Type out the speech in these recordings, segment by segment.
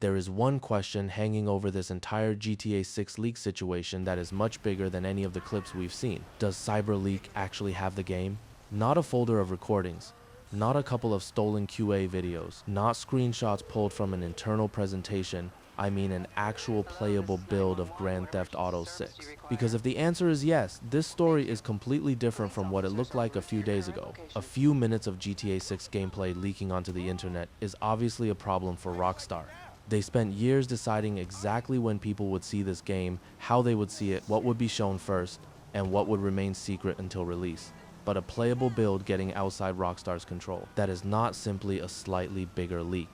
There is one question hanging over this entire GTA 6 leak situation that is much bigger than any of the clips we've seen. Does Cyberleek actually have the game? Not a folder of recordings, not a couple of stolen QA videos, not screenshots pulled from an internal presentation. I mean an actual playable build of Grand Theft Auto 6. Because if the answer is yes, this story is completely different from what it looked like a few days ago. A few minutes of GTA 6 gameplay leaking onto the internet is obviously a problem for Rockstar. They spent years deciding exactly when people would see this game, how they would see it, what would be shown first, and what would remain secret until release. But a playable build getting outside Rockstar's control. That is not simply a slightly bigger leak.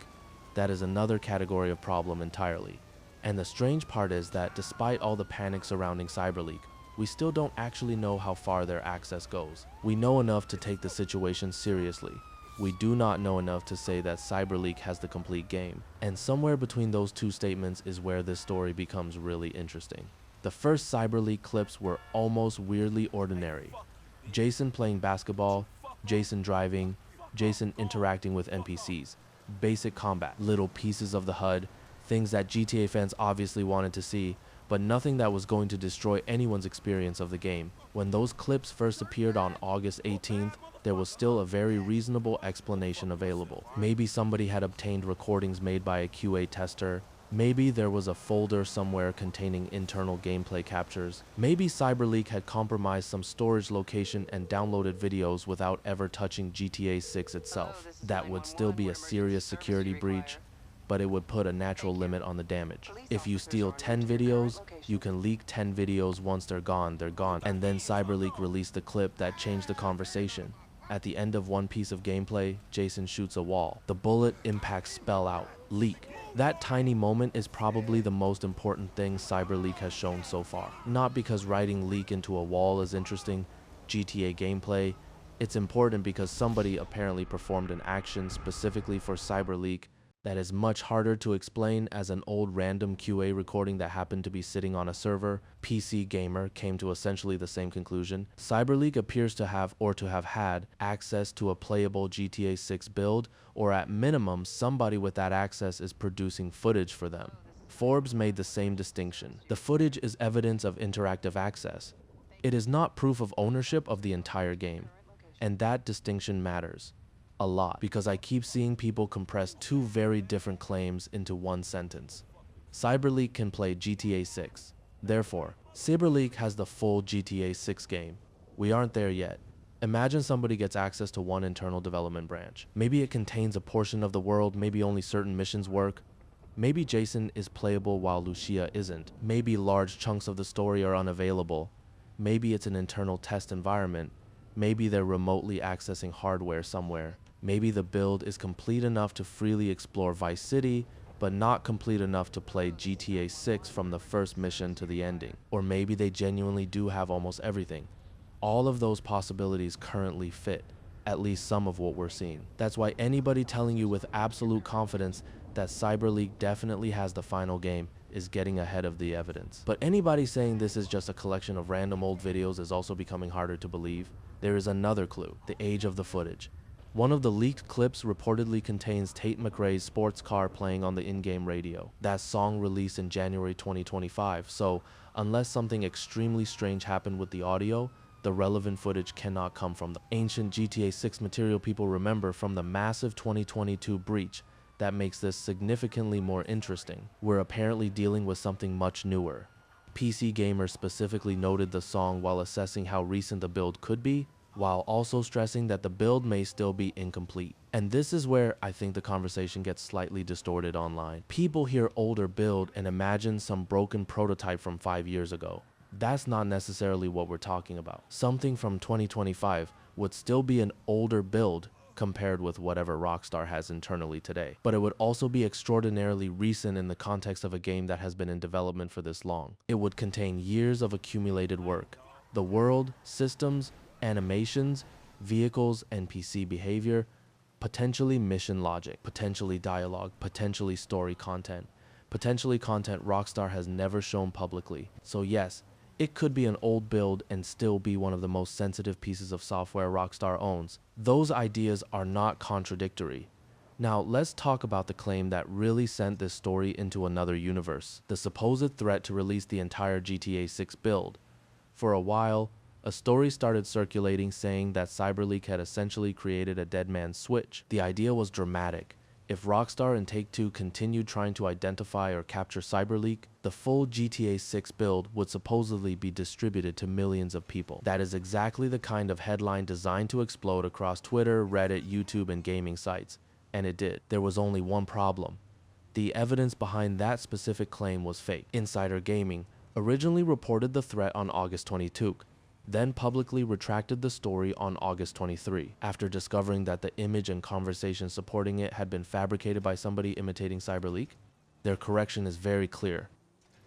That is another category of problem entirely. And the strange part is that despite all the panic surrounding Cyberleek, we still don't actually know how far their access goes. We know enough to take the situation seriously. We do not know enough to say that Cyberleek has the complete game. And somewhere between those two statements is where this story becomes really interesting. The first Cyberleek clips were almost weirdly ordinary. Jason playing basketball, Jason driving, Jason interacting with NPCs, basic combat, little pieces of the HUD, things that GTA fans obviously wanted to see, but nothing that was going to destroy anyone's experience of the game. When those clips first appeared on August 18th, there was still a very reasonable explanation available. Maybe somebody had obtained recordings made by a QA tester. Maybe there was a folder somewhere containing internal gameplay captures. Maybe Cyberleek had compromised some storage location and downloaded videos without ever touching GTA 6 itself. That would still be a serious security breach, but it would put a natural limit on the damage. If you steal 10 videos, you can leak 10 videos. Once they're gone, and then Cyberleek released the clip that changed the conversation. At the end of one piece of gameplay, Jason shoots a wall. The bullet impacts spell out, leak. That tiny moment is probably the most important thing Cyberleek has shown so far. Not because writing leak into a wall is interesting, GTA gameplay. It's important because somebody apparently performed an action specifically for Cyberleek that is much harder to explain as an old random QA recording that happened to be sitting on a server. PC Gamer came to essentially the same conclusion. Cyberleek appears to have had access to a playable GTA 6 build, or at minimum, somebody with that access is producing footage for them. Forbes made the same distinction. The footage is evidence of interactive access. It is not proof of ownership of the entire game, and that distinction matters a lot because I keep seeing people compress two very different claims into one sentence. Cyberleek can play GTA 6. Therefore, Cyberleek has the full GTA 6 game. We aren't there yet. Imagine somebody gets access to one internal development branch. Maybe it contains a portion of the world, maybe only certain missions work. Maybe Jason is playable while Lucia isn't. Maybe large chunks of the story are unavailable. Maybe it's an internal test environment. Maybe they're remotely accessing hardware somewhere. Maybe the build is complete enough to freely explore Vice City, but not complete enough to play GTA 6 from the first mission to the ending. Or maybe they genuinely do have almost everything. All of those possibilities currently fit, at least some of what we're seeing. That's why anybody telling you with absolute confidence that Cyberleek definitely has the final game is getting ahead of the evidence. But anybody saying this is just a collection of random old videos is also becoming harder to believe. There is another clue, the age of the footage. One of the leaked clips reportedly contains Tate McRae's sports car playing on the in-game radio. That song released in January 2025, so unless something extremely strange happened with the audio, the relevant footage cannot come from the ancient GTA 6 material people remember from the massive 2022 breach. That makes this significantly more interesting. We're apparently dealing with something much newer. PC Gamer specifically noted the song while assessing how recent the build could be, while also stressing that the build may still be incomplete. And this is where I think the conversation gets slightly distorted online. People hear older build and imagine some broken prototype from 5 years ago. That's not necessarily what we're talking about. Something from 2025 would still be an older build compared with whatever Rockstar has internally today. But it would also be extraordinarily recent in the context of a game that has been in development for this long. It would contain years of accumulated work. The world, systems, animations, vehicles, NPC behavior, potentially mission logic, potentially dialogue, potentially story content, potentially content Rockstar has never shown publicly. So yes, it could be an old build and still be one of the most sensitive pieces of software Rockstar owns. Those ideas are not contradictory. Now, let's talk about the claim that really sent this story into another universe, the supposed threat to release the entire GTA 6 build. For a while, a story started circulating saying that Cyberleek had essentially created a dead man's switch. The idea was dramatic. If Rockstar and Take-Two continued trying to identify or capture Cyberleek, the full GTA 6 build would supposedly be distributed to millions of people. That is exactly the kind of headline designed to explode across Twitter, Reddit, YouTube, and gaming sites. And it did. There was only one problem. The evidence behind that specific claim was fake. Insider Gaming originally reported the threat on August 22, then publicly retracted the story on August 23, after discovering that the image and conversation supporting it had been fabricated by somebody imitating Cyberleek. Their correction is very clear.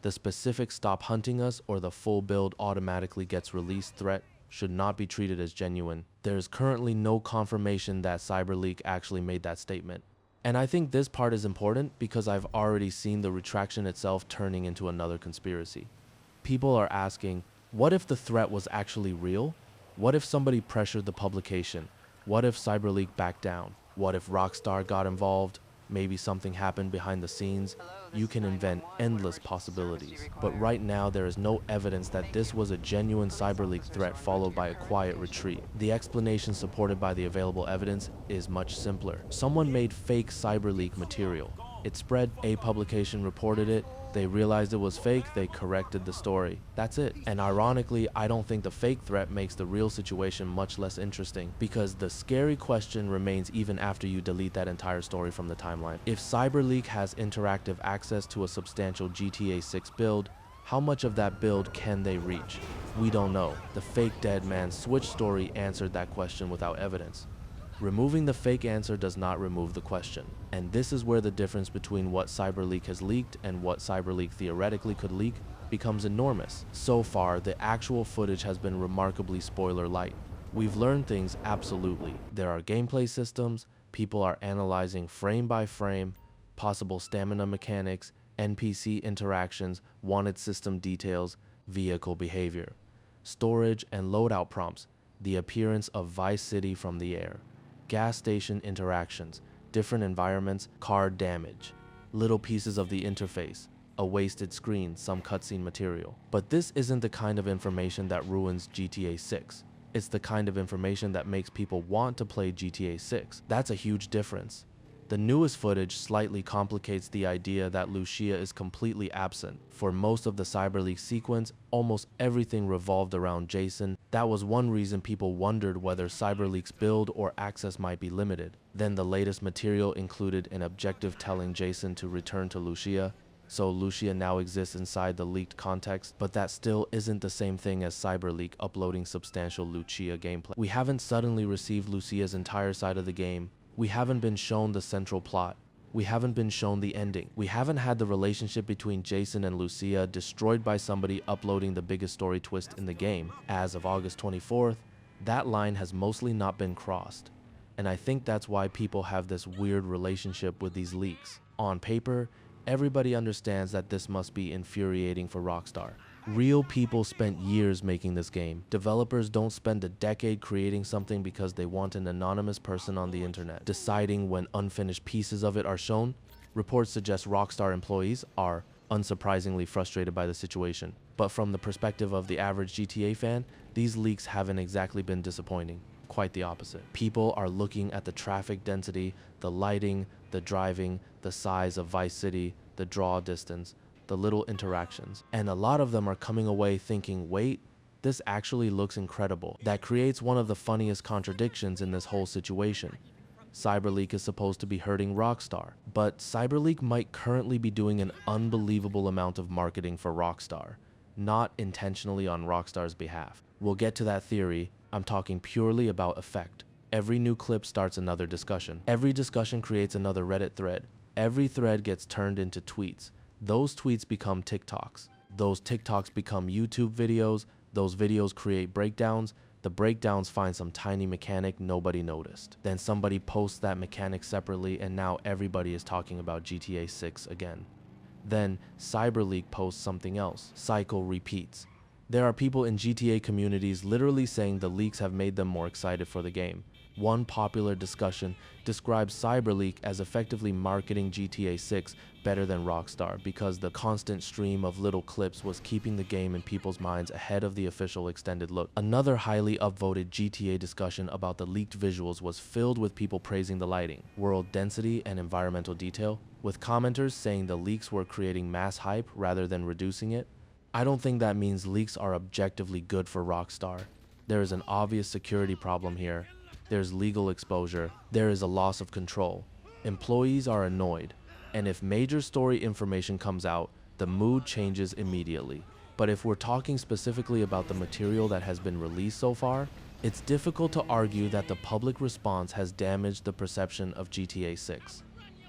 The specific "stop hunting us" or the "full build automatically gets released" threat should not be treated as genuine. There is currently no confirmation that Cyberleek actually made that statement. And I think this part is important because I've already seen the retraction itself turning into another conspiracy. People are asking, what if the threat was actually real? What if somebody pressured the publication? What if Cyberleek backed down? What if Rockstar got involved? Maybe something happened behind the scenes. You can invent endless possibilities. But right now, there is no evidence that this was a genuine Cyberleek threat followed by a quiet retreat. The explanation supported by the available evidence is much simpler. Someone made fake Cyberleek material. It spread, a publication reported it, they realized it was fake, they corrected the story. That's it. And ironically, I don't think the fake threat makes the real situation much less interesting, because the scary question remains even after you delete that entire story from the timeline. If Cyberleek has interactive access to a substantial GTA 6 build, how much of that build can they reach? We don't know. The fake dead man switch story answered that question without evidence. Removing the fake answer does not remove the question. And this is where the difference between what Cyberleek has leaked and what Cyberleek theoretically could leak becomes enormous. So far, the actual footage has been remarkably spoiler light. We've learned things, absolutely. There are gameplay systems, people are analyzing frame by frame, possible stamina mechanics, NPC interactions, wanted system details, vehicle behavior, storage and loadout prompts, the appearance of Vice City from the air, gas station interactions, different environments, car damage, little pieces of the interface, a wasted screen, some cutscene material. But this isn't the kind of information that ruins GTA 6. It's the kind of information that makes people want to play GTA 6. That's a huge difference. The newest footage slightly complicates the idea that Lucia is completely absent. For most of the Cyberleek sequence, almost everything revolved around Jason. That was one reason people wondered whether Cyberleek's build or access might be limited. Then the latest material included an objective telling Jason to return to Lucia, so Lucia now exists inside the leaked context, but that still isn't the same thing as Cyberleek uploading substantial Lucia gameplay. We haven't suddenly received Lucia's entire side of the game. We haven't been shown the central plot. We haven't been shown the ending. We haven't had the relationship between Jason and Lucia destroyed by somebody uploading the biggest story twist in the game. As of August 24th, that line has mostly not been crossed. And I think that's why people have this weird relationship with these leaks. On paper, everybody understands that this must be infuriating for Rockstar. Real people spent years making this game. Developers don't spend a decade creating something because they want an anonymous person on the internet deciding when unfinished pieces of it are shown. Reports suggest Rockstar employees are unsurprisingly frustrated by the situation. But from the perspective of the average GTA fan, these leaks haven't exactly been disappointing. Quite the opposite. People are looking at the traffic density, the lighting, the driving, the size of Vice City, the draw distance, the little interactions, and a lot of them are coming away thinking, wait, this actually looks incredible. That creates one of the funniest contradictions in this whole situation. Cyberleek is supposed to be hurting Rockstar, but Cyberleek might currently be doing an unbelievable amount of marketing for Rockstar, not intentionally on Rockstar's behalf. We'll get to that theory. I'm talking purely about effect. Every new clip starts another discussion. Every discussion creates another Reddit thread. Every thread gets turned into tweets. Those tweets become TikToks. Those TikToks become YouTube videos. Those videos create breakdowns. The breakdowns find some tiny mechanic nobody noticed. Then somebody posts that mechanic separately, and now everybody is talking about GTA 6 again. Then Cyberleek posts something else. Cycle repeats. There are people in GTA communities literally saying the leaks have made them more excited for the game. One popular discussion describes Cyberleek as effectively marketing GTA 6 better than Rockstar because the constant stream of little clips was keeping the game in people's minds ahead of the official extended look. Another highly upvoted GTA discussion about the leaked visuals was filled with people praising the lighting, world density, and environmental detail, with commenters saying the leaks were creating mass hype rather than reducing it. I don't think that means leaks are objectively good for Rockstar. There is an obvious security problem here. There's legal exposure. There is a loss of control. Employees are annoyed. And if major story information comes out, the mood changes immediately. But if we're talking specifically about the material that has been released so far, it's difficult to argue that the public response has damaged the perception of GTA 6.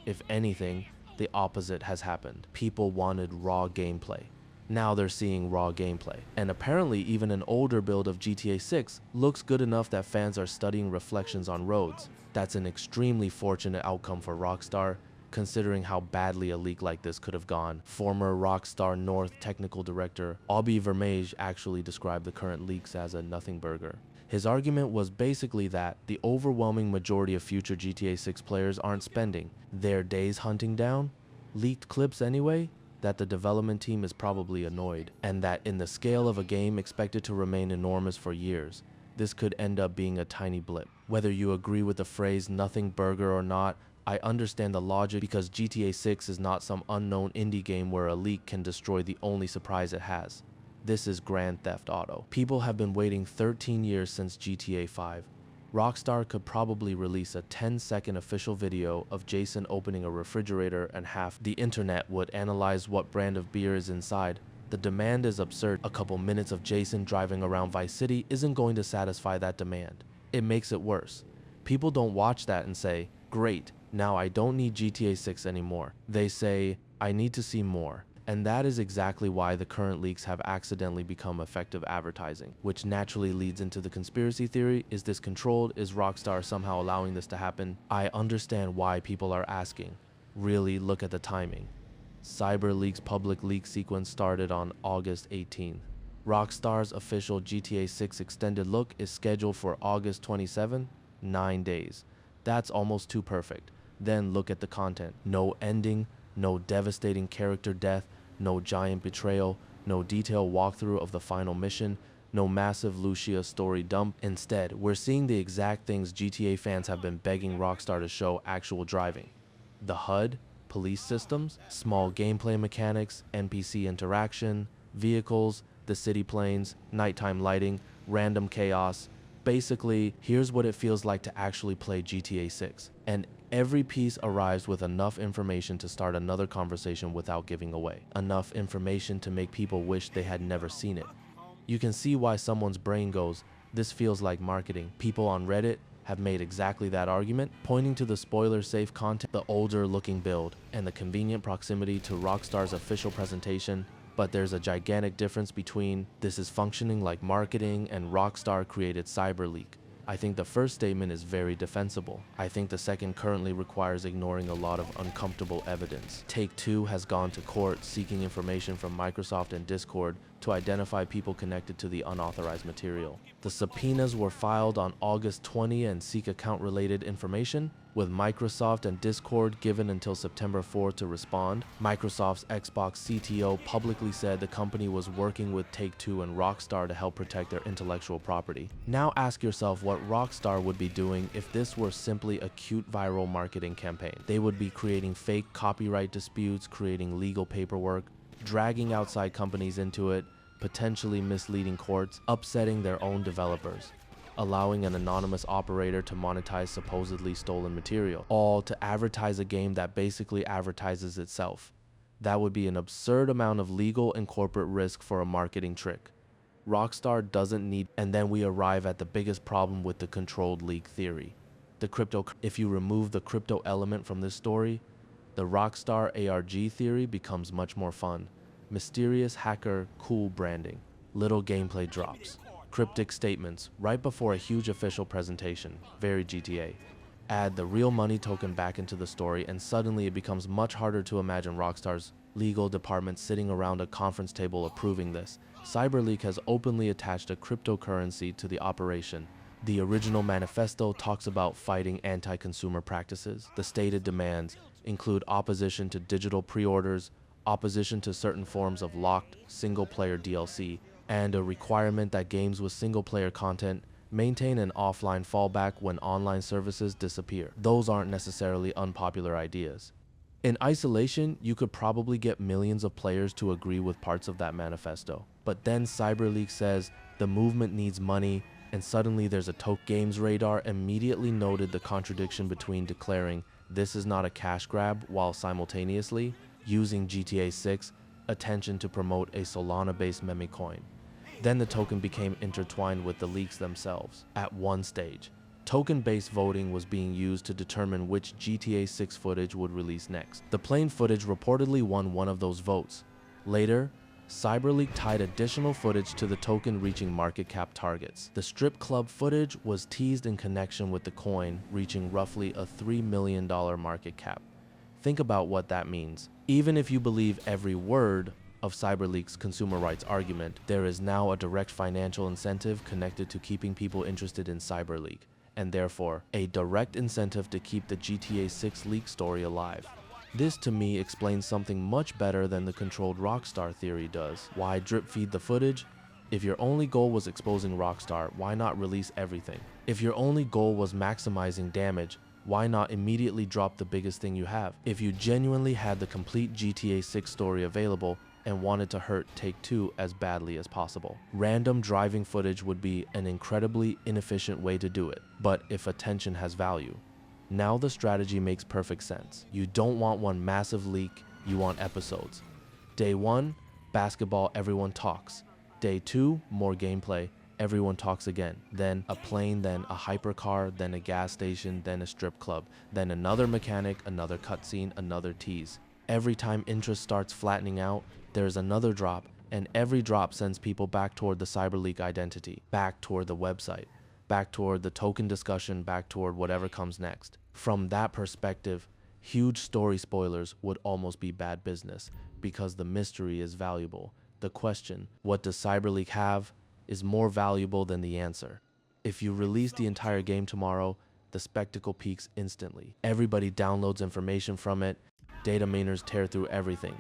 If anything, the opposite has happened. People wanted raw gameplay. Now they're seeing raw gameplay. And apparently even an older build of GTA 6 looks good enough that fans are studying reflections on roads. That's an extremely fortunate outcome for Rockstar, considering how badly a leak like this could have gone. Former Rockstar North technical director Aubrey Vermage actually described the current leaks as a nothing burger. His argument was basically that the overwhelming majority of future GTA 6 players aren't spending their days hunting down leaked clips anyway, that the development team is probably annoyed, and that in the scale of a game expected to remain enormous for years, this could end up being a tiny blip. Whether you agree with the phrase nothing burger or not, I understand the logic because GTA 6 is not some unknown indie game where a leak can destroy the only surprise it has. This is Grand Theft Auto. People have been waiting 13 years since GTA 5. Rockstar could probably release a 10-second official video of Jason opening a refrigerator and half the internet would analyze what brand of beer is inside. The demand is absurd. A couple minutes of Jason driving around Vice City isn't going to satisfy that demand. It makes it worse. People don't watch that and say, great, now I don't need GTA 6 anymore. They say, I need to see more. And that is exactly why the current leaks have accidentally become effective advertising, which naturally leads into the conspiracy theory. Is this controlled? Is Rockstar somehow allowing this to happen? I understand why people are asking. Really, look at the timing. Cyberleek's public leak sequence started on August 18th. Rockstar's official GTA 6 extended look is scheduled for August 27th, 9 days. That's almost too perfect. Then look at the content. No ending, no devastating character death, no giant betrayal, no detailed walkthrough of the final mission, no massive Lucia story dump. Instead, we're seeing the exact things GTA fans have been begging Rockstar to show: actual driving. The HUD, police systems, small gameplay mechanics, NPC interaction, vehicles, the city planes, nighttime lighting, random chaos. Basically, here's what it feels like to actually play GTA 6. And every piece arrives with enough information to start another conversation without giving away. Enough information to make people wish they had never seen it. You can see why someone's brain goes, this feels like marketing. People on Reddit have made exactly that argument, pointing to the spoiler-safe content, the older-looking build, and the convenient proximity to Rockstar's official presentation. But there's a gigantic difference between this is functioning like marketing and Rockstar created Cyberleek. I think the first statement is very defensible. I think the second currently requires ignoring a lot of uncomfortable evidence. Take-Two has gone to court seeking information from Microsoft and Discord to identify people connected to the unauthorized material. The subpoenas were filed on August 20 and seek account-related information, with Microsoft and Discord given until September 4 to respond. Microsoft's Xbox CTO publicly said the company was working with Take-Two and Rockstar to help protect their intellectual property. Now ask yourself what Rockstar would be doing if this were simply a cute viral marketing campaign. They would be creating fake copyright disputes, creating legal paperwork, dragging outside companies into it, potentially misleading courts, upsetting their own developers, allowing an anonymous operator to monetize supposedly stolen material, all to advertise a game that basically advertises itself. That would be an absurd amount of legal and corporate risk for a marketing trick. Rockstar doesn't need, and then we arrive at the biggest problem with the controlled leak theory. If you remove the crypto element from this story, the Rockstar ARG theory becomes much more fun. Mysterious hacker, cool branding, little gameplay drops, cryptic statements right before a huge official presentation, very GTA. Add the real money token back into the story and suddenly it becomes much harder to imagine Rockstar's legal department sitting around a conference table approving this. Cyberleek has openly attached a cryptocurrency to the operation, The original manifesto talks about fighting anti-consumer practices. The stated demands include opposition to digital pre-orders, opposition to certain forms of locked single-player DLC, and a requirement that games with single-player content maintain an offline fallback when online services disappear. Those aren't necessarily unpopular ideas. In isolation, you could probably get millions of players to agree with parts of that manifesto. But then Cyberleek says the movement needs money, and suddenly there's a token. Games Radar immediately noted the contradiction between declaring this is not a cash grab while simultaneously using GTA 6 attention to promote a Solana-based meme coin. Then the token became intertwined with the leaks themselves. At one stage, token-based voting was being used to determine which GTA 6 footage would release next. The plain footage reportedly won one of those votes. Later, Cyberleek tied additional footage to the token reaching market cap targets. The strip club footage was teased in connection with the coin reaching roughly a $3 million market cap. Think about what that means. Even if you believe every word of Cyberleek's consumer rights argument, there is now a direct financial incentive connected to keeping people interested in Cyberleek, and therefore a direct incentive to keep the GTA 6 leak story alive. This to me explains something much better than the controlled Rockstar theory does. Why drip feed the footage? If your only goal was exposing Rockstar, why not release everything? If your only goal was maximizing damage, why not immediately drop the biggest thing you have? If you genuinely had the complete GTA 6 story available and wanted to hurt Take-Two as badly as possible, random driving footage would be an incredibly inefficient way to do it. But if attention has value, now the strategy makes perfect sense. You don't want one massive leak, you want episodes. Day 1, basketball, everyone talks. Day 2, more gameplay, everyone talks again. Then a plane, then a hypercar, then a gas station, then a strip club, then another mechanic, another cutscene, another tease. Every time interest starts flattening out, there's another drop, and every drop sends people back toward the Cyberleek identity, back toward the website, back toward the token discussion, back toward whatever comes next. From that perspective, huge story spoilers would almost be bad business because the mystery is valuable. The question, what does Cyberleek have, is more valuable than the answer. If you release the entire game tomorrow, the spectacle peaks instantly. Everybody downloads information from it, data miners tear through everything.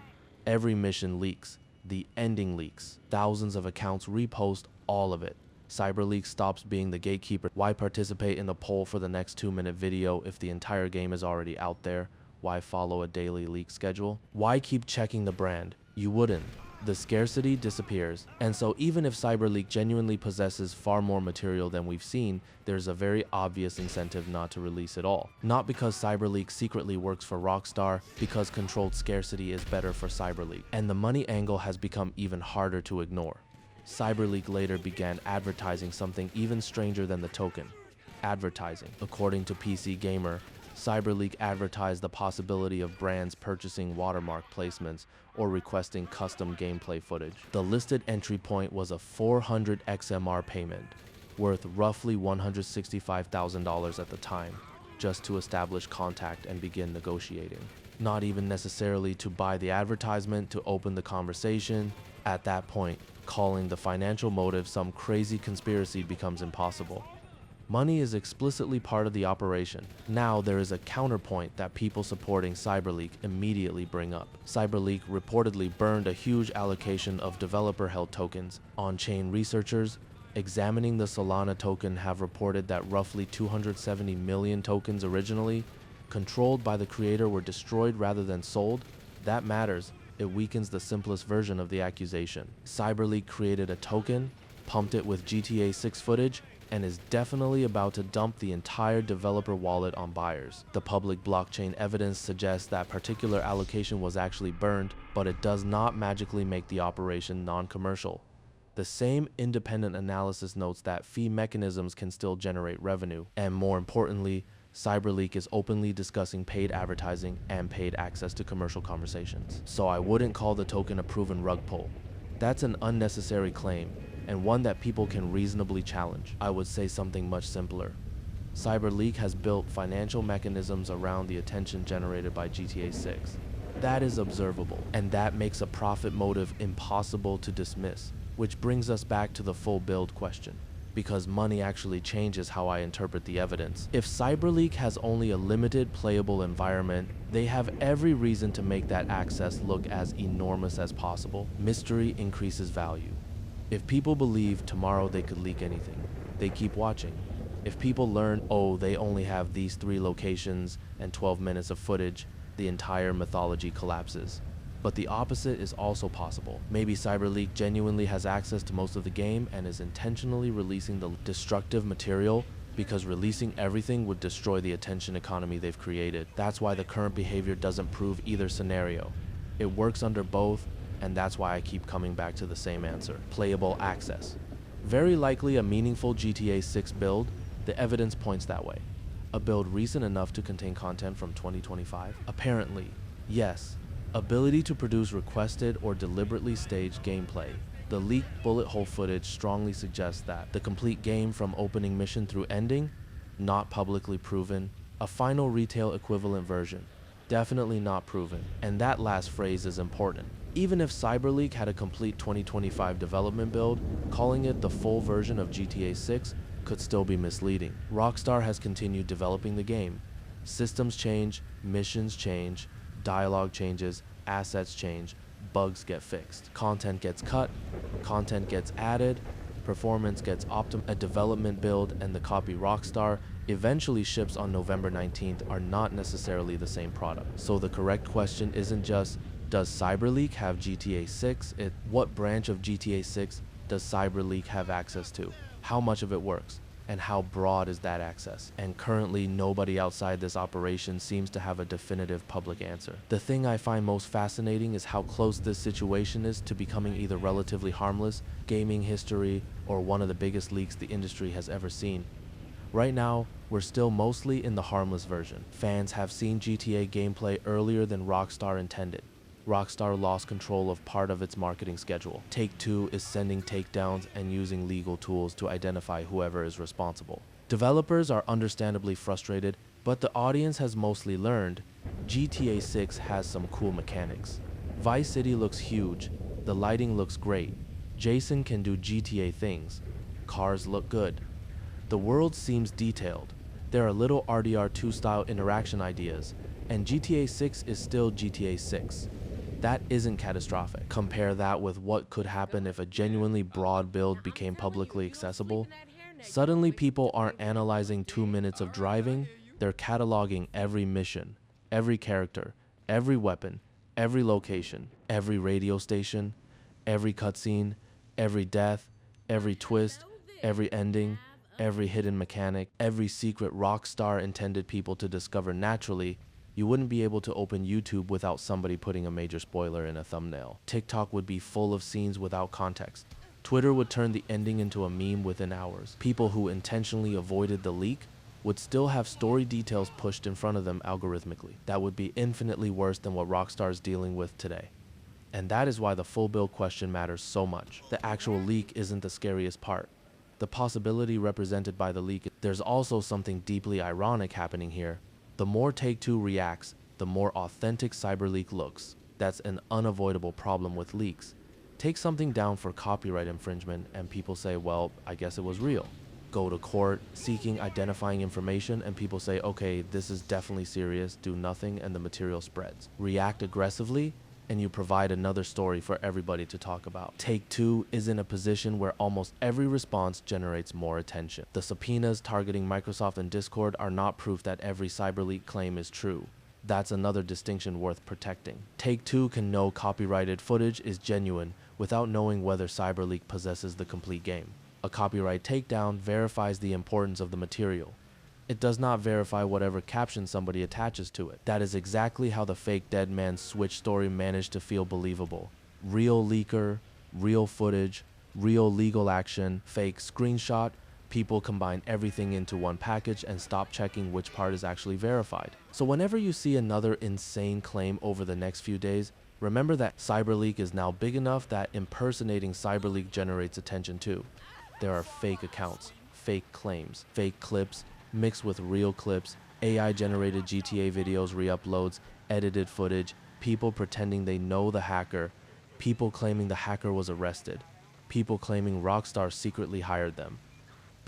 Every mission leaks, the ending leaks. Thousands of accounts repost all of it. Cyberleek stops being the gatekeeper. Why participate in the poll for the next 2-minute video if the entire game is already out there? Why follow a daily leak schedule? Why keep checking the brand? You wouldn't. The scarcity disappears. And so even if Cyberleek genuinely possesses far more material than we've seen, there's a very obvious incentive not to release it all. Not because Cyberleek secretly works for Rockstar, because controlled scarcity is better for Cyberleek. And the money angle has become even harder to ignore. Cyberleek later began advertising something even stranger than the token. Advertising. According to PC Gamer, Cyberleek advertised the possibility of brands purchasing watermark placements or requesting custom gameplay footage. The listed entry point was a 400 XMR payment, worth roughly $165,000 at the time, just to establish contact and begin negotiating. Not even necessarily to buy the advertisement to open the conversation. At that point, calling the financial motive some crazy conspiracy becomes impossible. Money is explicitly part of the operation. Now there is a counterpoint that people supporting Cyberleek immediately bring up. Cyberleek reportedly burned a huge allocation of developer-held tokens. On-chain researchers examining the Solana token have reported that roughly 270 million tokens originally controlled by the creator were destroyed rather than sold. That matters. It weakens the simplest version of the accusation. Cyberleek created a token, pumped it with GTA 6 footage, and is definitely about to dump the entire developer wallet on buyers. The public blockchain evidence suggests that particular allocation was actually burned, but it does not magically make the operation non-commercial. The same independent analysis notes that fee mechanisms can still generate revenue, and more importantly, Cyberleek is openly discussing paid advertising and paid access to commercial conversations. So I wouldn't call the token a proven rug pull. That's an unnecessary claim, and one that people can reasonably challenge. I would say something much simpler. Cyberleek has built financial mechanisms around the attention generated by GTA 6. That is observable, and that makes a profit motive impossible to dismiss, which brings us back to the full build question. because money actually changes how I interpret the evidence. If Cyberleek has only a limited playable environment, they have every reason to make that access look as enormous as possible. Mystery increases value. If people believe tomorrow they could leak anything, they keep watching. If people learn, oh, they only have these 3 locations and 12 minutes of footage, the entire mythology collapses. But the opposite is also possible. Maybe Cyberleek genuinely has access to most of the game and is intentionally releasing the destructive material because releasing everything would destroy the attention economy they've created. That's why the current behavior doesn't prove either scenario. It works under both, and that's why I keep coming back to the same answer. Playable access. Very likely a meaningful GTA 6 build, the evidence points that way. A build recent enough to contain content from 2025? Apparently, yes. Ability to produce requested or deliberately staged gameplay. The leaked bullet hole footage strongly suggests that. The complete game from opening mission through ending? Not publicly proven. A final retail equivalent version? Definitely not proven. And that last phrase is important. Even if Cyberleek had a complete 2025 development build, calling it the full version of GTA 6 could still be misleading. Rockstar has continued developing the game. Systems change, missions change, dialogue changes, assets change, bugs get fixed, content gets cut, content gets added, performance gets optimized. A development build and the copy Rockstar eventually ships on November 19th are not necessarily the same product. So the correct question isn't just, does Cyberleek have GTA 6? What branch of GTA 6 does Cyberleek have access to? How much of it works? And how broad is that access? And currently, nobody outside this operation seems to have a definitive public answer. The thing I find most fascinating is how close this situation is to becoming either relatively harmless, gaming history, or one of the biggest leaks the industry has ever seen. Right now, we're still mostly in the harmless version. Fans have seen GTA gameplay earlier than Rockstar intended. Rockstar lost control of part of its marketing schedule. Take-Two is sending takedowns and using legal tools to identify whoever is responsible. Developers are understandably frustrated, but the audience has mostly learned GTA 6 has some cool mechanics. Vice City looks huge, the lighting looks great, Jason can do GTA things, cars look good. The world seems detailed. There are little RDR2 style interaction ideas, and GTA 6 is still GTA 6. That isn't catastrophic. Compare that with what could happen if a genuinely broad build became publicly accessible. Suddenly people aren't analyzing 2 minutes of driving, they're cataloging every mission, every character, every weapon, every location, every radio station, every cutscene, every death, every twist, every ending, every hidden mechanic, every secret Rockstar intended people to discover naturally. You wouldn't be able to open YouTube without somebody putting a major spoiler in a thumbnail. TikTok would be full of scenes without context. Twitter would turn the ending into a meme within hours. People who intentionally avoided the leak would still have story details pushed in front of them algorithmically. That would be infinitely worse than what Rockstar is dealing with today. And that is why the full build question matters so much. The actual leak isn't the scariest part. The possibility represented by the leak. There's also something deeply ironic happening here. The more Take-Two reacts, the more authentic Cyberleek looks. That's an unavoidable problem with leaks. Take something down for copyright infringement and people say, well, I guess it was real. Go to court seeking identifying information and people say, okay, this is definitely serious, do nothing, and the material spreads. React aggressively and you provide another story for everybody to talk about. Take-Two is in a position where almost every response generates more attention. The subpoenas targeting Microsoft and Discord are not proof that every Cyberleak claim is true. That's another distinction worth protecting. Take-Two can know copyrighted footage is genuine without knowing whether Cyberleek possesses the complete game. A copyright takedown verifies the importance of the material. It does not verify whatever caption somebody attaches to it. That is exactly how the fake Dead Man's Switch story managed to feel believable. Real leaker, real footage, real legal action, fake screenshot. People combine everything into one package and stop checking which part is actually verified. So whenever you see another insane claim over the next few days, remember that Cyberleek is now big enough that impersonating Cyberleek generates attention too. There are fake accounts, fake claims, fake clips, mixed with real clips, AI-generated GTA videos re-uploads, edited footage, people pretending they know the hacker, people claiming the hacker was arrested, people claiming Rockstar secretly hired them.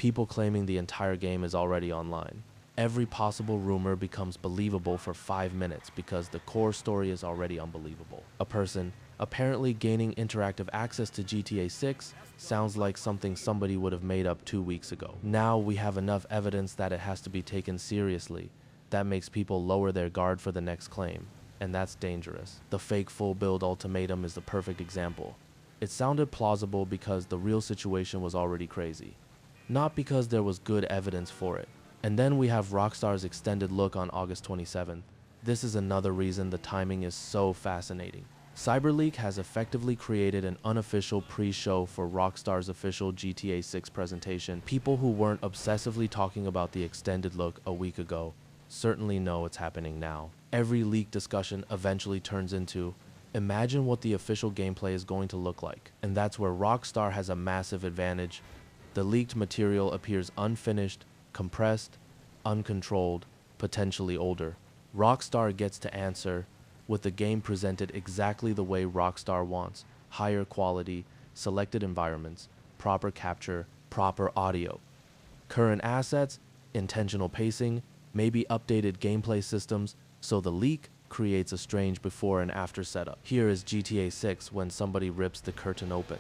people claiming the entire game is already online. Every possible rumor becomes believable for 5 minutes because the core story is already unbelievable. A person apparently gaining interactive access to GTA 6 sounds like something somebody would have made up 2 weeks ago. Now we have enough evidence that it has to be taken seriously. That makes people lower their guard for the next claim, and that's dangerous. The fake full build ultimatum is the perfect example. It sounded plausible because the real situation was already crazy, not because there was good evidence for it. And then we have Rockstar's extended look on August 27th. This is another reason the timing is so fascinating. Cyberleek has effectively created an unofficial pre-show for Rockstar's official GTA 6 presentation. People who weren't obsessively talking about the extended look a week ago certainly know it's happening now. Every leak discussion eventually turns into, imagine what the official gameplay is going to look like. And that's where Rockstar has a massive advantage. The leaked material appears unfinished, compressed, uncontrolled, potentially older. Rockstar gets to answer with the game presented exactly the way Rockstar wants: higher quality, selected environments, proper capture, proper audio, current assets, intentional pacing, maybe updated gameplay systems. So the leak creates a strange before and after setup. Here is GTA 6 when somebody rips the curtain open.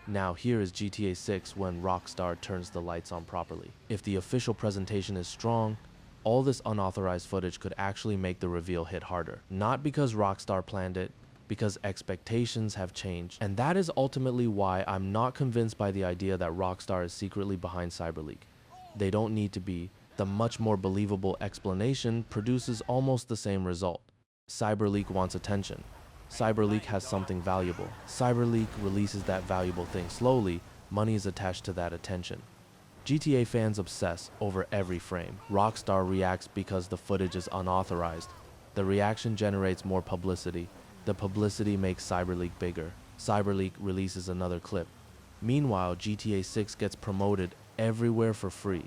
Now here is GTA 6 when Rockstar turns the lights on properly. If the official presentation is strong, all this unauthorized footage could actually make the reveal hit harder. Not because Rockstar planned it, because expectations have changed. And that is ultimately why I'm not convinced by the idea that Rockstar is secretly behind Cyberleek. They don't need to be. The much more believable explanation produces almost the same result. Cyberleek wants attention. Cyberleek has something valuable. Cyberleek releases that valuable thing slowly. Money is attached to that attention. GTA fans obsess over every frame. Rockstar reacts because the footage is unauthorized. The reaction generates more publicity. The publicity makes Cyberleek bigger. Cyberleek releases another clip. Meanwhile, GTA 6 gets promoted everywhere for free.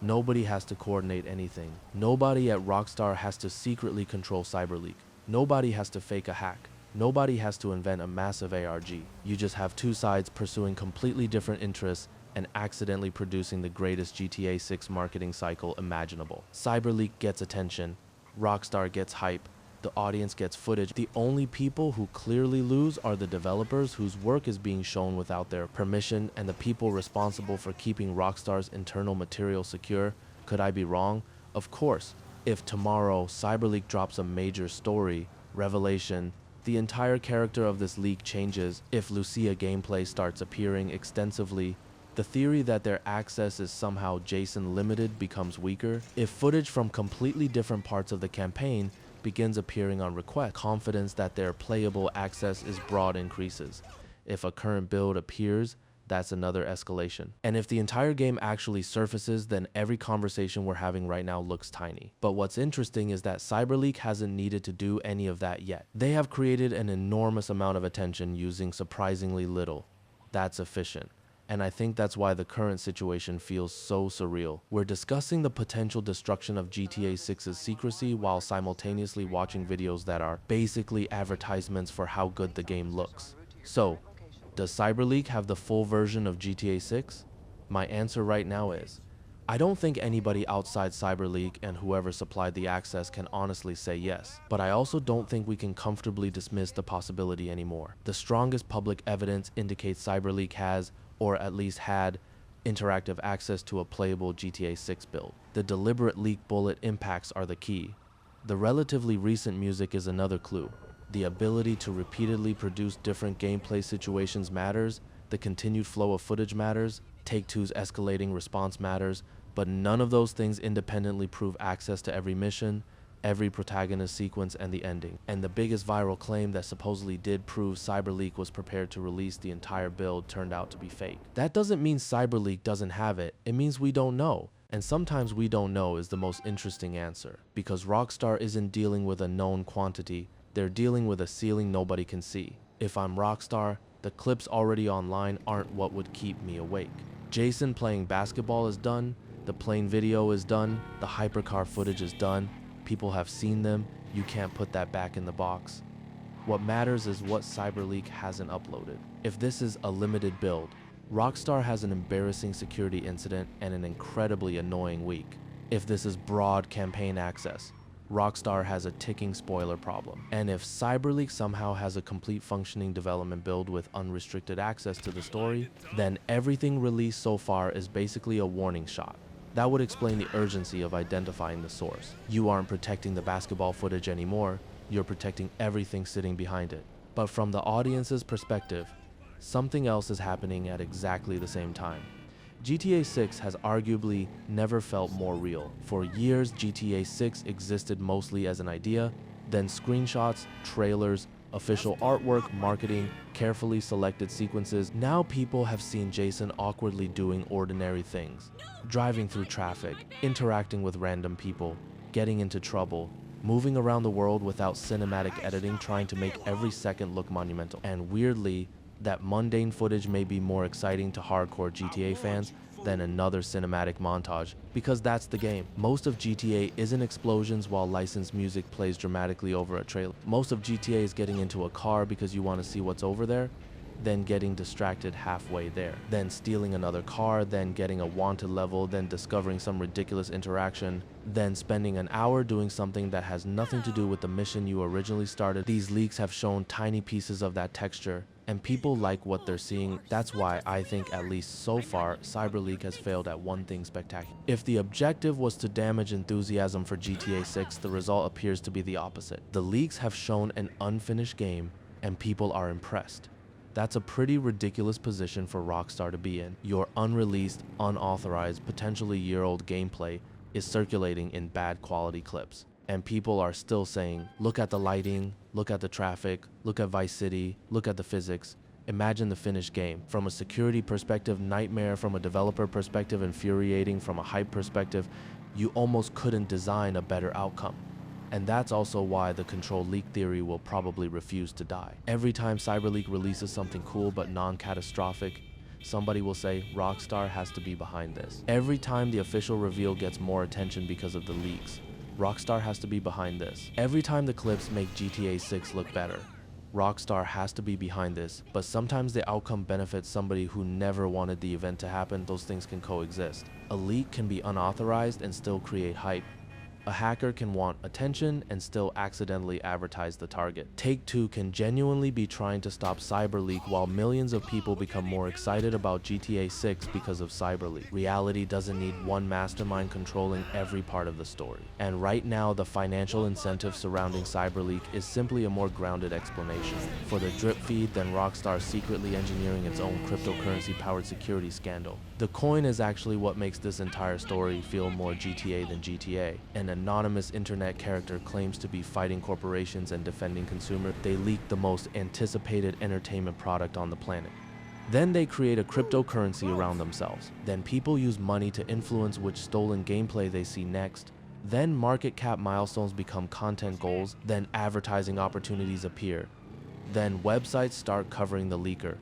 Nobody has to coordinate anything. Nobody at Rockstar has to secretly control Cyberleek. Nobody has to fake a hack. Nobody has to invent a massive ARG. You just have two sides pursuing completely different interests and accidentally producing the greatest GTA 6 marketing cycle imaginable. Cyberleek gets attention. Rockstar gets hype. The audience gets footage. The only people who clearly lose are the developers whose work is being shown without their permission, and the people responsible for keeping Rockstar's internal material secure. Could I be wrong? Of course. If tomorrow Cyberleek drops a major story, revelation, the entire character of this leak changes. If Lucia gameplay starts appearing extensively, the theory that their access is somehow JSON limited becomes weaker. If footage from completely different parts of the campaign begins appearing on request, confidence that their playable access is broad increases. If a current build appears, that's another escalation. And if the entire game actually surfaces, then every conversation we're having right now looks tiny. But what's interesting is that Cyberleek hasn't needed to do any of that yet. They have created an enormous amount of attention using surprisingly little. That's efficient. And I think that's why the current situation feels so surreal. We're discussing the potential destruction of GTA 6's secrecy while simultaneously watching videos that are basically advertisements for how good the game looks. So, does Cyberleek have the full version of GTA 6? My answer right now is, I don't think anybody outside Cyberleek and whoever supplied the access can honestly say yes, but I also don't think we can comfortably dismiss the possibility anymore. The strongest public evidence indicates Cyberleek has, or at least had, interactive access to a playable GTA 6 build. The deliberate leak bullet impacts are the key. The relatively recent music is another clue. The ability to repeatedly produce different gameplay situations matters, the continued flow of footage matters, Take-Two's escalating response matters, but none of those things independently prove access to every mission, every protagonist sequence, and the ending. And the biggest viral claim that supposedly did prove Cyberleek was prepared to release the entire build turned out to be fake. That doesn't mean Cyberleek doesn't have it, it means we don't know. And sometimes we don't know is the most interesting answer, because Rockstar isn't dealing with a known quantity, they're dealing with a ceiling nobody can see. If I'm Rockstar, the clips already online aren't what would keep me awake. Jason playing basketball is done, the plane video is done, the hypercar footage is done, people have seen them, you can't put that back in the box. What matters is what Cyberleek hasn't uploaded. If this is a limited build, Rockstar has an embarrassing security incident and an incredibly annoying leak. If this is broad campaign access, Rockstar has a ticking spoiler problem. And if Cyberleek somehow has a complete functioning development build with unrestricted access to the story, then everything released so far is basically a warning shot. That would explain the urgency of identifying the source. You aren't protecting the basketball footage anymore, you're protecting everything sitting behind it. But from the audience's perspective, something else is happening at exactly the same time. GTA 6 has arguably never felt more real. For years, GTA 6 existed mostly as an idea, then screenshots, trailers, official artwork, marketing, carefully selected sequences. Now people have seen Jason awkwardly doing ordinary things, driving through traffic, interacting with random people, getting into trouble, moving around the world without cinematic editing, trying to make every second look monumental. And weirdly, that mundane footage may be more exciting to hardcore GTA fans than another cinematic montage, because that's the game. Most of GTA isn't explosions while licensed music plays dramatically over a trailer. Most of GTA is getting into a car because you want to see what's over there, then getting distracted halfway there, then stealing another car, then getting a wanted level, then discovering some ridiculous interaction, then spending an hour doing something that has nothing to do with the mission you originally started. These leaks have shown tiny pieces of that texture, and people like what they're seeing. That's why I think, at least so far, Cyberleek has failed at one thing spectacular. If the objective was to damage enthusiasm for GTA 6, the result appears to be the opposite. The leaks have shown an unfinished game, and people are impressed. That's a pretty ridiculous position for Rockstar to be in. Your unreleased, unauthorized, potentially year-old gameplay is circulating in bad quality clips. And people are still saying, look at the lighting, look at the traffic, look at Vice City, look at the physics. Imagine the finished game. From a security perspective, nightmare. From a developer perspective, infuriating. From a hype perspective, you almost couldn't design a better outcome. And that's also why the control leak theory will probably refuse to die. Every time Cyberleek releases something cool but non-catastrophic, somebody will say Rockstar has to be behind this. Every time the official reveal gets more attention because of the leaks, Rockstar has to be behind this. Every time the clips make GTA 6 look better, Rockstar has to be behind this. But sometimes the outcome benefits somebody who never wanted the event to happen. Those things can coexist. A leak can be unauthorized and still create hype. A hacker can want attention and still accidentally advertise the target. Take-Two can genuinely be trying to stop Cyberleek while millions of people become more excited about GTA 6 because of Cyberleek. Reality doesn't need one mastermind controlling every part of the story. And right now, the financial incentive surrounding Cyberleek is simply a more grounded explanation for the drip feed than Rockstar secretly engineering its own cryptocurrency-powered security scandal. The coin is actually what makes this entire story feel more GTA than GTA. An anonymous internet character claims to be fighting corporations and defending consumers. They leak the most anticipated entertainment product on the planet. Then they create a cryptocurrency around themselves. Then people use money to influence which stolen gameplay they see next. Then market cap milestones become content goals. Then advertising opportunities appear. Then websites start covering the leaker.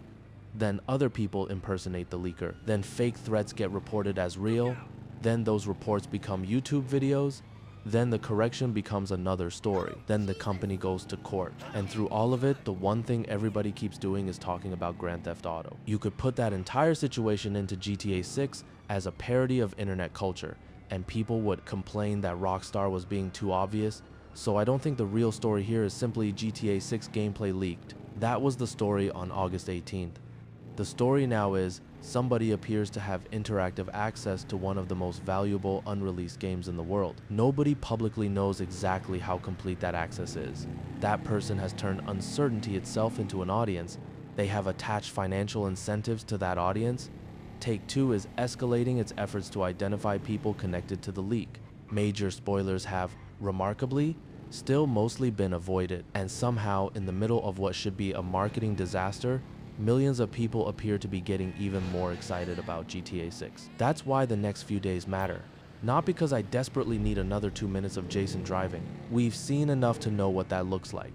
Then other people impersonate the leaker. Then fake threats get reported as real. Then those reports become YouTube videos. Then the correction becomes another story. Then the company goes to court. And through all of it, the one thing everybody keeps doing is talking about Grand Theft Auto. You could put that entire situation into GTA 6 as a parody of internet culture, and people would complain that Rockstar was being too obvious. So I don't think the real story here is simply GTA 6 gameplay leaked. That was the story on August 18th. The story now is, somebody appears to have interactive access to one of the most valuable unreleased games in the world. Nobody publicly knows exactly how complete that access is. That person has turned uncertainty itself into an audience. They have attached financial incentives to that audience. Take-Two is escalating its efforts to identify people connected to the leak. Major spoilers have, remarkably, still mostly been avoided. And somehow, in the middle of what should be a marketing disaster, millions of people appear to be getting even more excited about GTA 6. That's why the next few days matter. Not because I desperately need another 2 minutes of Jason driving. We've seen enough to know what that looks like.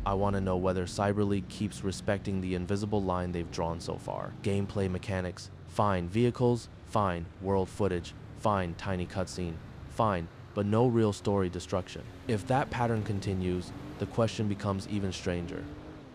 I want to know whether Cyberleek keeps respecting the invisible line they've drawn so far. Gameplay mechanics, fine. Vehicles, fine. World footage, fine. Tiny cutscene, fine. But no real story destruction. If that pattern continues, the question becomes even stranger.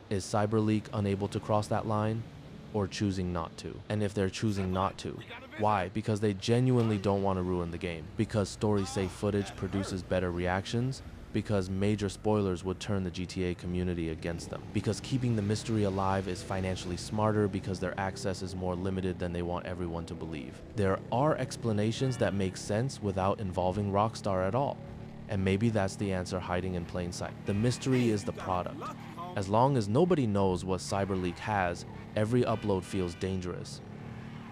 Is Cyberleek unable to cross that line? or choosing not to? And if they're choosing not to, why? Because they genuinely don't want to ruin the game. Because story-safe footage produces better reactions. Because major spoilers would turn the GTA community against them. Because keeping the mystery alive is financially smarter because their access is more limited than they want everyone to believe. There are explanations that make sense without involving Rockstar at all. And maybe that's the answer hiding in plain sight. The mystery is the product. As long as nobody knows what Cyberleek has, every upload feels dangerous.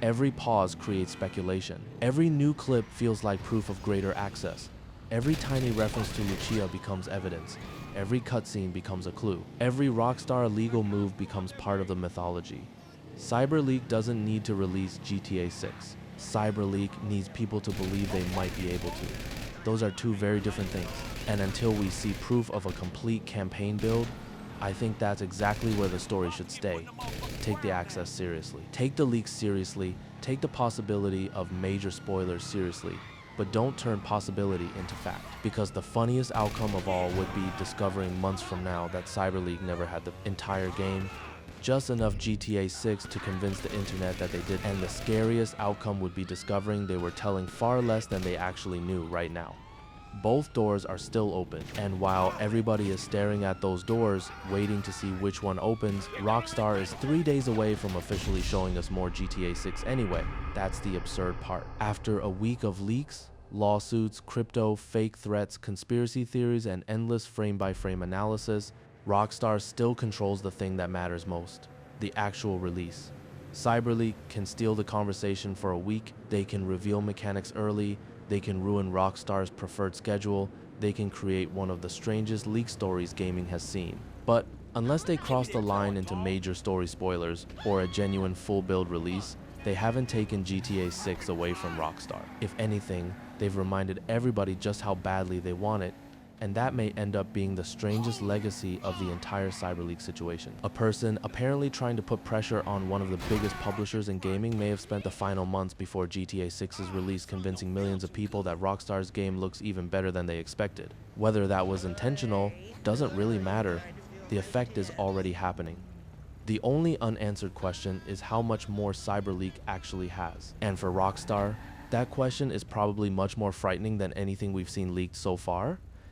Every pause creates speculation. Every new clip feels like proof of greater access. Every tiny reference to Lucia becomes evidence. Every cutscene becomes a clue. Every Rockstar legal move becomes part of the mythology. Cyberleek doesn't need to release GTA 6. Cyberleek needs people to believe they might be able to. Those are two very different things. And until we see proof of a complete campaign build, I think that's exactly where the story should stay. Take the access seriously. Take the leaks seriously. Take the possibility of major spoilers seriously. But don't turn possibility into fact. Because the funniest outcome of all would be discovering months from now that Cyberleek never had the entire game, just enough GTA 6 to convince the internet that they did, and the scariest outcome would be discovering they were telling far less than they actually knew right now. Both doors are still open, and while everybody is staring at those doors, waiting to see which one opens, Rockstar is 3 days away from officially showing us more GTA 6 anyway. That's the absurd part. After a week of leaks, lawsuits, crypto, fake threats, conspiracy theories, and endless frame-by-frame analysis, Rockstar still controls the thing that matters most, the actual release. Cyberleek can steal the conversation for a week, they can reveal mechanics early, they can ruin Rockstar's preferred schedule, they can create one of the strangest leak stories gaming has seen. But unless they cross the line into major story spoilers or a genuine full build release, they haven't taken GTA 6 away from Rockstar. If anything, they've reminded everybody just how badly they want it, and that may end up being the strangest legacy of the entire Cyberleek situation. A person apparently trying to put pressure on one of the biggest publishers in gaming may have spent the final months before GTA 6's release convincing millions of people that Rockstar's game looks even better than they expected. Whether that was intentional doesn't really matter. The effect is already happening. The only unanswered question is how much more Cyberleek actually has. And for Rockstar, that question is probably much more frightening than anything we've seen leaked so far.